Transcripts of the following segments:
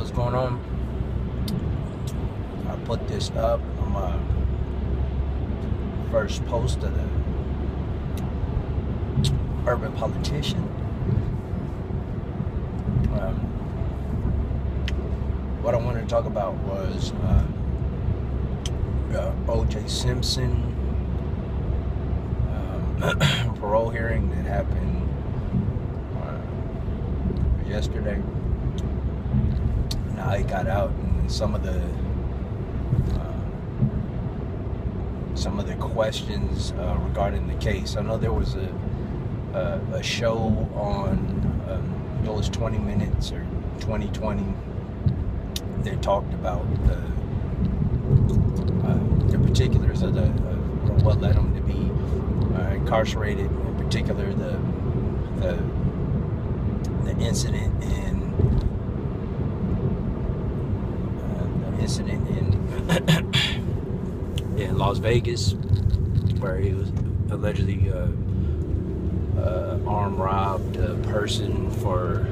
what's going on? I put this up on my first post of the urban politician. What I wanted to talk about was O.J. Simpson parole hearing that happened yesterday. Now he got out, and some of the questions regarding the case. I know there was a show on it was 20 Minutes or 2020. They talked about the particulars of what led him to be incarcerated. In particular, the incident in Las Vegas, where he was allegedly armed robbed a person for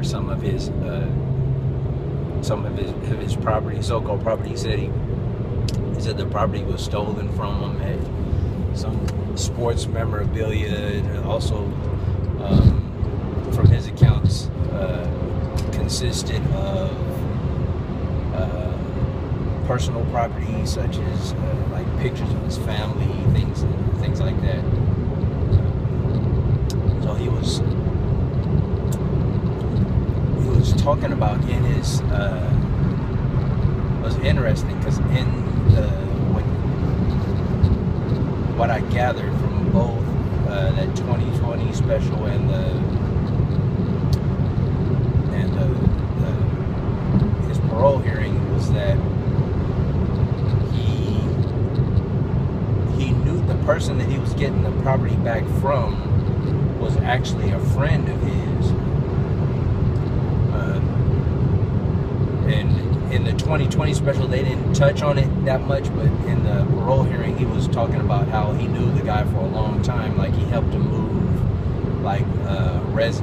some of his property, so-called property. He said the property was stolen from him at some sports memorabilia, and also from his accounts consisted of personal property, such as like pictures of his family, things like that. So he was talking about in his it was interesting because in what I gathered from both that 2020 special and his parole hearing was that he knew the person that he was getting the property back from was actually a friend of his. And in the 2020 special, they didn't touch on it that much, but in the parole hearing, he was talking about how he knew the guy for a long time. Like, he helped him move, like,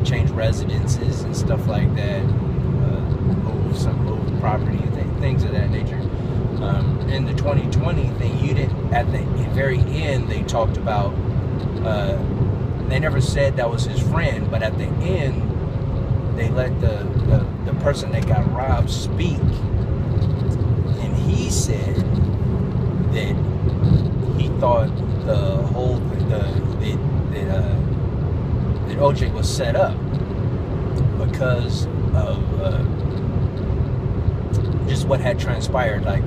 change residences and stuff like that, move property, things of that nature. In the 2020 thing, at the very end, they talked about, they never said that was his friend, but at the end, they let the person that got robbed speak, and he said that he thought that OJ was set up because of just what had transpired. Like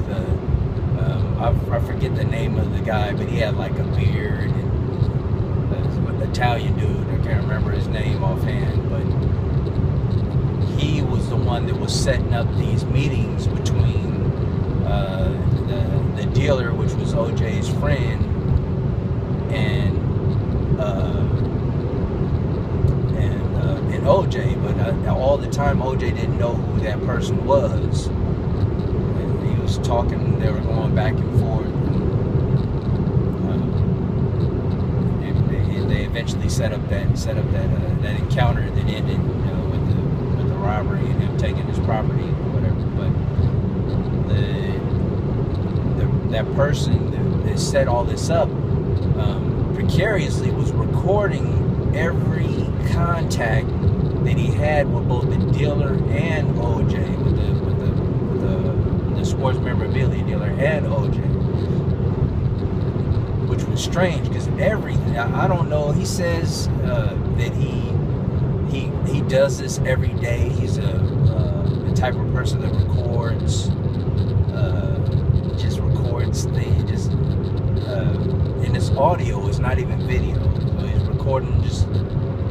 I forget the name of the guy, but he had like a beard, and an Italian dude. I can't remember his name offhand, but he was the one that was setting up these meetings between the dealer, which was OJ's friend, and OJ. But all the time, OJ didn't know who that person was. And he was talking. They were going back and forth. And they eventually set up that encounter that ended with the robbery and him taking his property or whatever. But that person that set all this up precariously was recording every contact that he had with both the dealer and OJ, with the sports memorabilia dealer and OJ, which was strange because everything, I don't know, he says that he does this every day. He's the type of person that records things, and it's audio, it's not even video. So he's recording,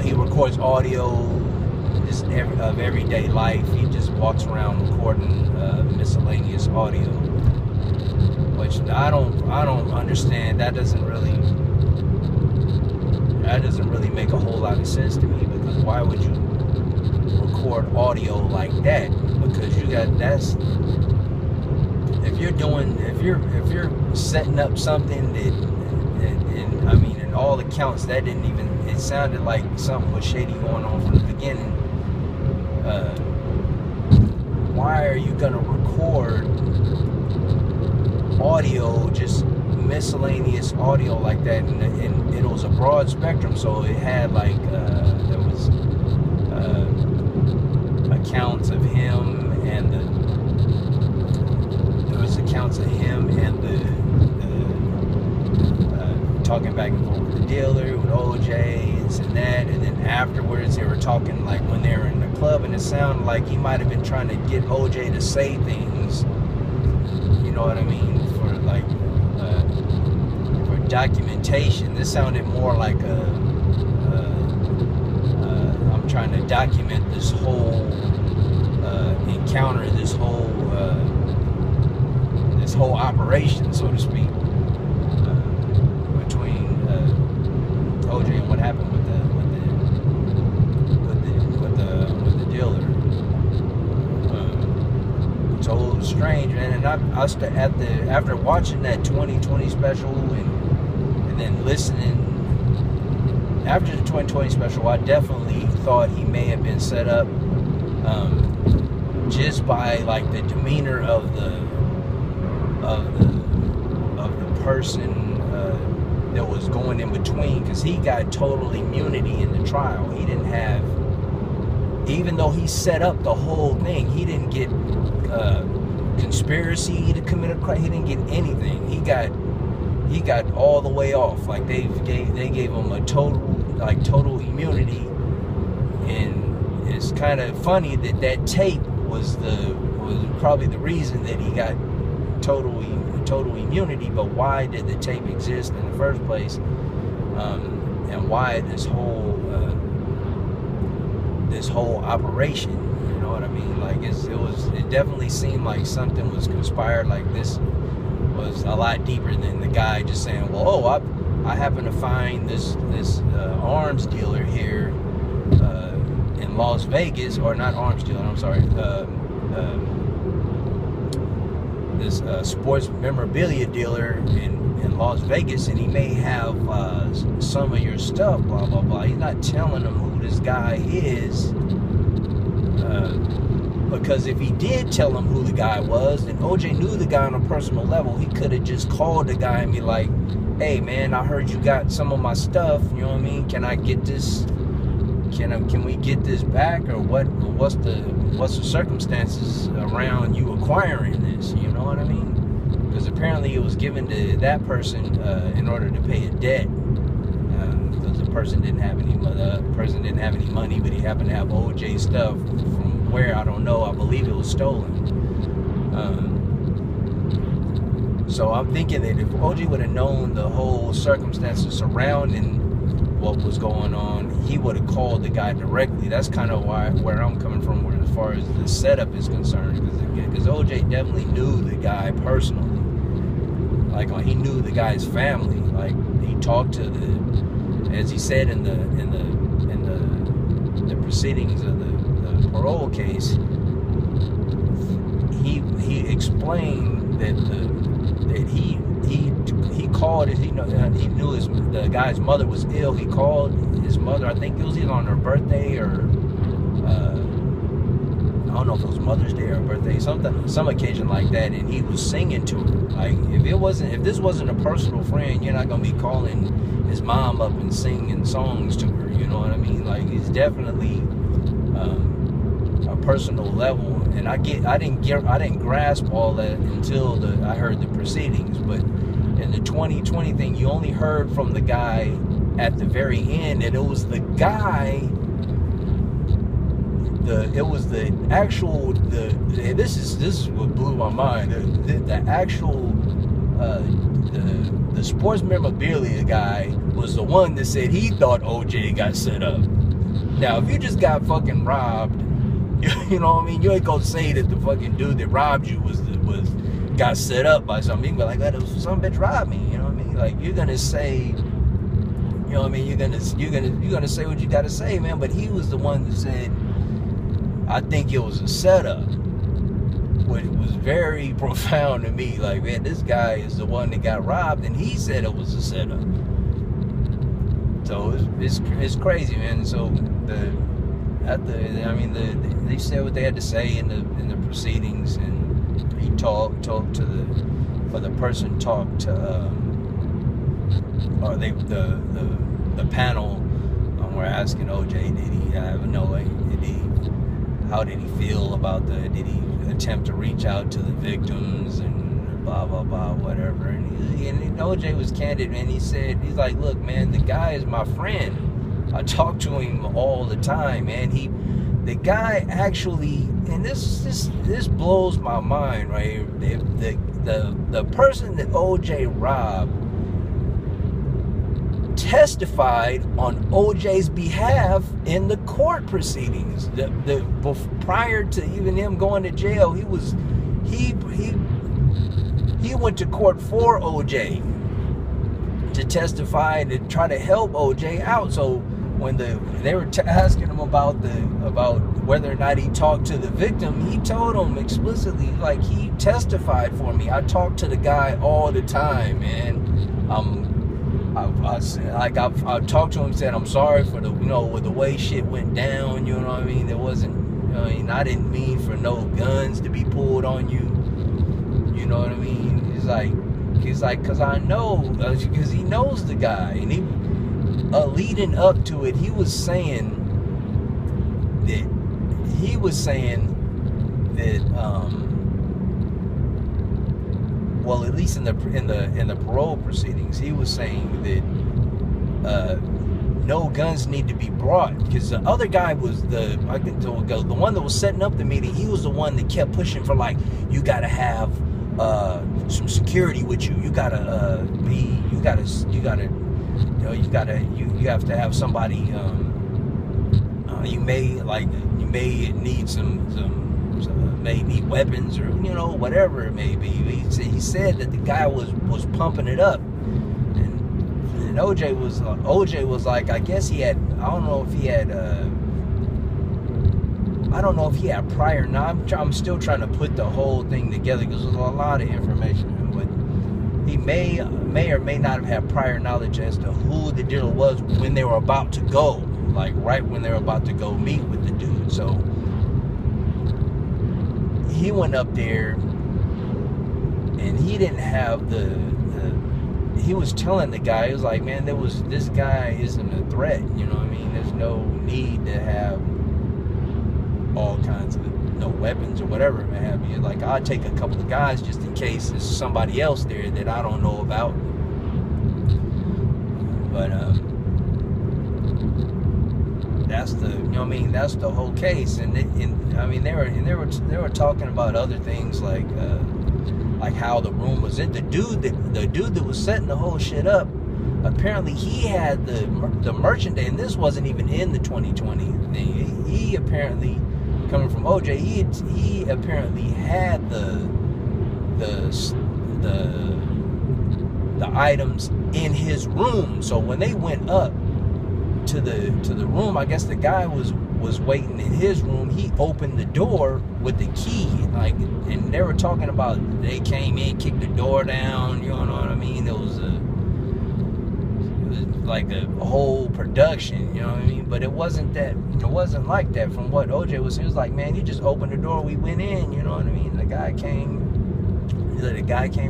he records audio of everyday life. He just walks around recording miscellaneous audio, which I don't understand. That doesn't really make a whole lot of sense to me, because why would you record audio like that? Because if you're setting up something that I mean, in all accounts, that didn't even, it sounded like something was shady going on from the beginning. why are you gonna record audio, just miscellaneous audio like that? And it was a broad spectrum, so it had like there was accounts of him and talking back and forth with the dealer, with OJ, this and that, and then afterwards they were talking like when they were in the club, and it sounded like he might have been trying to get OJ to say things, you know what I mean, for like for documentation. This sounded more like I'm trying to document this whole encounter, this whole operation, so to speak, between OJ and what happened with the dealer. So it was strange, man. And after watching that 2020 special and then listening after the 2020 special, I definitely thought he may have been set up, just by like the demeanor of the person that was going in between, because he got total immunity in the trial. He didn't have, even though he set up the whole thing, he didn't get conspiracy to commit a crime. He didn't get anything. He got all the way off. Like they gave him a total immunity. And it's kind of funny that tape was probably the reason that he got total immunity. But why did the tape exist in the first place? And why this whole operation? You know what I mean? Like it definitely seemed like something was conspired. Like this was a lot deeper than the guy just saying, well, I happen to find this arms dealer here in Las Vegas, or not arms dealer, I'm sorry, this sports memorabilia dealer in Las Vegas, and he may have some of your stuff, blah, blah, blah. He's not telling them who this guy is, because if he did tell them who the guy was, then OJ knew the guy on a personal level. He could have just called the guy and be like, hey, man, I heard you got some of my stuff, you know what I mean? Can I get this? Can we get this back, or what's the circumstances around you acquiring this? You know what I mean? Because apparently it was given to that person in order to pay a debt, because the person didn't have any money, but he happened to have OJ stuff from where, I don't know. I believe it was stolen. So I'm thinking that if OJ would have known the whole circumstances surrounding what was going on, he would have called the guy directly. That's kind of where I'm coming from, as far as the setup is concerned, because OJ definitely knew the guy personally. Like, he knew the guy's family. Like, he talked to as he said in the proceedings of the parole case, he explained that he called it. He knew the guy's mother was ill. He called his mother. I think it was either on her birthday or I don't know if it was Mother's Day or birthday, some occasion like that, and he was singing to her. Like, if this wasn't a personal friend, you're not gonna be calling his mom up and singing songs to her. You know what I mean? Like, it's definitely a personal level, and I didn't grasp all that until I heard the proceedings. But in the 2020 thing, you only heard from the guy at the very end, and it was the guy. This is what blew my mind. The sports memorabilia guy was the one that said he thought OJ got set up. Now, if you just got fucking robbed, you know what I mean? You ain't gonna say that the fucking dude that robbed you got set up by something. You can be like, that some bitch robbed me. You know what I mean? Like, you're gonna say, you know what I mean? You're gonna say what you gotta say, man. But he was the one that said, I think it was a setup, which was very profound to me. Like, man, this guy is the one that got robbed, and he said it was a setup. So it's crazy, man. So I mean, they said what they had to say in the proceedings, and he talked to the person talked to, or the panel were asking OJ, did he have how did he feel about did he attempt to reach out to the victims and blah blah blah whatever, and OJ was candid, and he's like, look man, the guy is my friend. I talk to him all the time, man. The guy actually, and this blows my mind, right? The person that OJ robbed testified on OJ's behalf in the court proceedings. Prior to even him going to jail, he went to court for OJ to testify and to try to help OJ out. So when they were asking him about whether or not he talked to the victim, he told them explicitly, like, he testified for me. I talk to the guy all the time, man. I talked to him, said I'm sorry for with the way shit went down. You know what I mean? There wasn't, I didn't mean for no guns to be pulled on you. You know what I mean? He's like, cause I know, because he knows the guy, and he. Leading up to it, he was saying that well, at least in the parole proceedings, he was saying that no guns need to be brought, because the other guy was the one that was setting up the meeting. He was the one that kept pushing for, like, you gotta have some security with you. You have to have somebody. You may need may need weapons, or whatever it may be. He said that the guy was pumping it up, and OJ was like, I guess he had, I don't know if he had prior. Now I'm still trying to put the whole thing together, because there's a lot of information. He may or may not have had prior knowledge as to who the dealer was when they were about to go, like right when they were about to go meet with the dude. So he went up there, and he didn't have he was telling the guy, he was like, man, this guy isn't a threat, you know what I mean? There's no need to have all kinds of weapons or whatever it may have. You're like, I'll take a couple of guys just in case there's somebody else there that I don't know about. But that's that's the whole case. And they were talking about other things, like how the room was in. The dude that was setting the whole shit up, apparently he had the merchandise, and this wasn't even in the 2020 thing. He apparently, coming from OJ, he apparently had the items in his room. So when they went up to the room, I guess the guy was waiting in his room. He opened the door with the key, and they were talking about, they came in, kicked the door down. You know what I mean? It was like a whole production, you know what I mean? But it wasn't like that. From what OJ was, he was like, man, he just opened the door, we went in, you know what I mean? The guy came,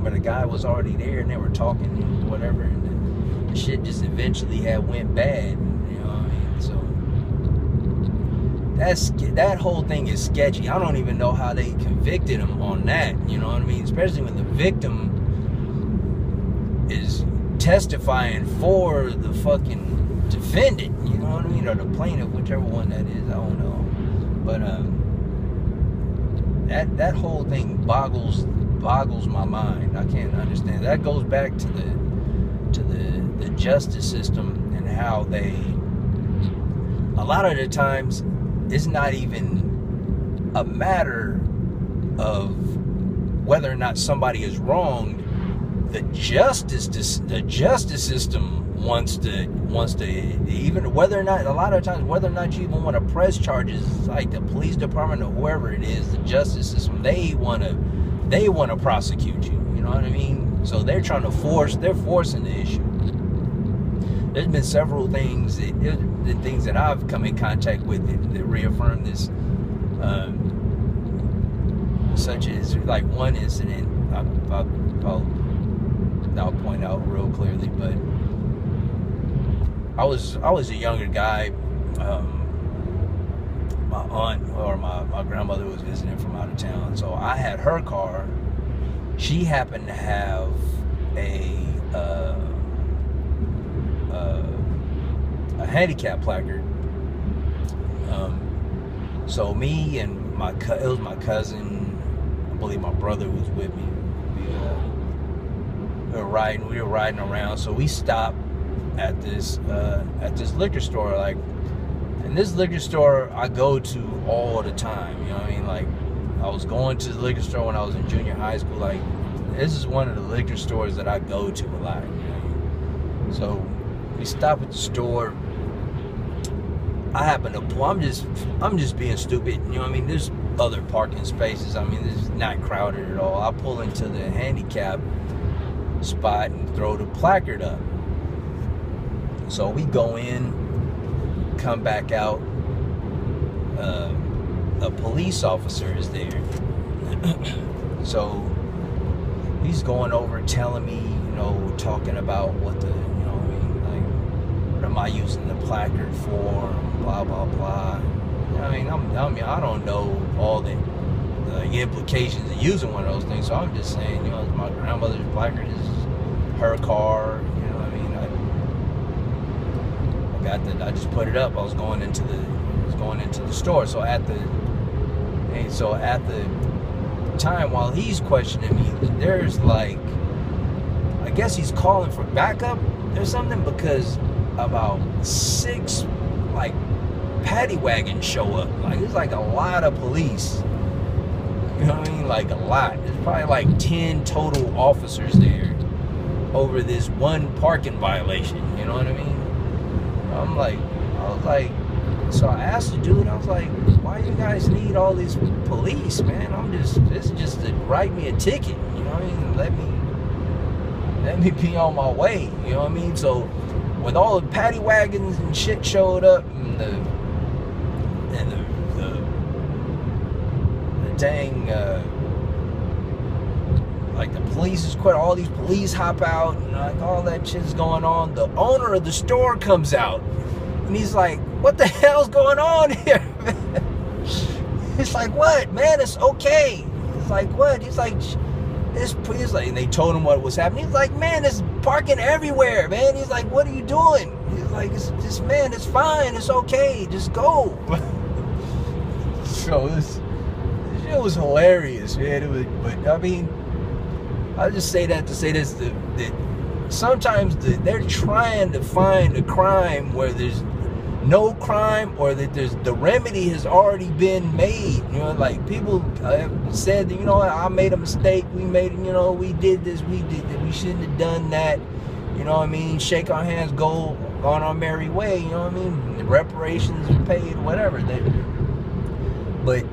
but the guy was already there, and they were talking and whatever, and the shit just eventually went bad, you know what I mean? So that whole thing is sketchy. I don't even know how they convicted him on that, you know what I mean? Especially when the victim is testifying for the fucking defendant, you know what I mean, or the plaintiff, whichever one that is, I don't know. But that whole thing boggles my mind. I can't understand. That goes back to the justice system, and how they, a lot of the times, it's not even a matter of whether or not somebody is wronged. The justice system wants to even, whether or not, a lot of times, whether or not you even want to press charges, like the police department or whoever it is, the justice system, they want to prosecute you. You know what I mean? So they're forcing the issue. there's been several things the things that I've come in contact with that reaffirm this, such as like one incident I'll point out real clearly. But I was a younger guy. My aunt or my grandmother was visiting from out of town, so I had her car. She happened to have a handicap placard. So me and it was my cousin, I believe my brother was with me. We were riding around. So we stopped at this liquor store, like. And this liquor store I go to all the time, you know what I mean? Like, I was going to the liquor store when I was in junior high school. Like, this is one of the liquor stores that I go to a lot, you know? So we stop at the store. I happen to pull. I'm just being stupid, you know what I mean? There's other parking spaces. I mean, it's not crowded at all. I pull into the handicap spot and throw the placard up. So we go in, come back out. A police officer is there. So he's going over telling me, you know, talking about what the, you know what I mean, like, what am I using the placard for, blah blah blah. You know what I mean, I don't know all the implications of using one of those things, so I'm just saying, you know, my grandmother's placard is her car, you know what I mean. I just put it up. I was going into the store. So at the time while he's questioning me, there's like, I guess he's calling for backup or something, because about 6 like paddy wagons show up. Like, it's like a lot of police. You know what I mean? Like a lot. There's probably like 10 total officers there over this one parking violation. You know what I mean? So I asked the dude, I was like, why you guys need all these police, man? This is just to write me a ticket, you know what I mean? Let me be on my way, you know what I mean? So when all the paddy wagons and shit showed up, and the dang, like the police is quit, all these police hop out, and like all that shit's going on. The owner of the store comes out, and he's like, what the hell's going on here? It's like, what, man? It's okay. It's like, what? He's like, and they told him what was happening. He's like, man, there's parking everywhere, man. He's like, what are you doing? He's like, man, it's fine. It's okay. Just go. So it was hilarious, man. But I mean, I just say that to say this, that sometimes they're trying to find a crime where there's no crime, or that the remedy has already been made. You know, like people have said, you know, I made a mistake. We did this. We shouldn't have done that. You know what I mean? Shake our hands, go on our merry way. You know what I mean? The reparations are paid, whatever. But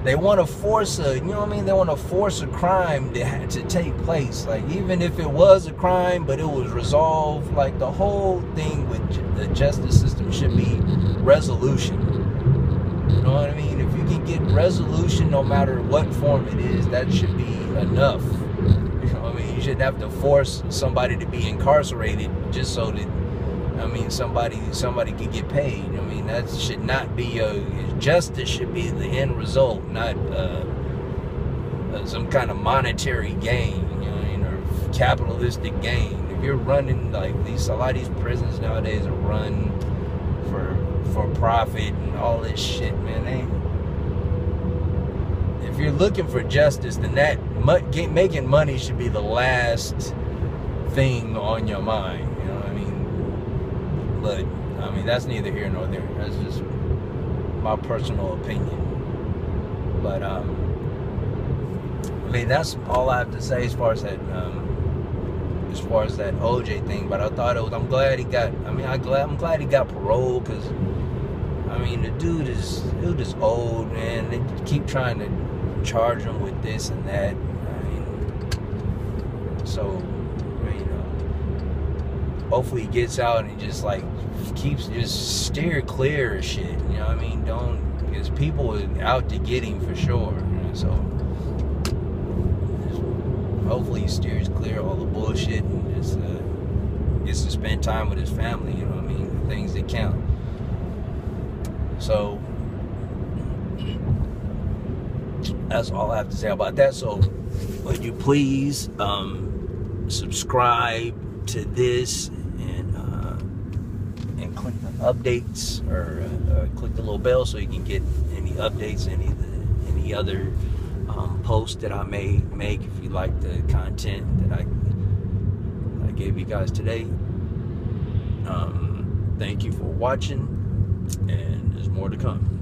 they want to force a, you know what I mean? They want to force a crime to take place. Like, even if it was a crime, but it was resolved, like the whole thing with the justice system should be resolution. You know what I mean? If you can get resolution, no matter what form it is, that should be enough. You know what I mean? You shouldn't have to force somebody to be incarcerated just so that, I mean, somebody could get paid. I mean, that should not be justice should be the end result, not some kind of monetary gain, you know, or capitalistic gain. If you're running like a lot of these prisons nowadays are run for profit and all this shit, man. If you're looking for justice, then that making money should be the last thing on your mind. You know what I mean? But I mean, that's neither here nor there. That's just my personal opinion. But I mean, that's all I have to say as far as that OJ thing. But I thought I'm glad he got. I mean, I'm glad he got parole, because I mean, the dude is old, man. They keep trying to charge him with this and that. I mean, so, you know, hopefully he gets out and he just like keeps just steer clear of shit. You know what I mean? Don't, because people are out to get him for sure. You know, so hopefully he steers clear of all the bullshit and just gets to spend time with his family. You know what I mean? The things that count. So that's all I have to say about that. So would you please subscribe to this and click the updates, or click the little bell so you can get any updates, any other posts that I may make if you like the content that I gave you guys today. Thank you for watching, and there's more to come.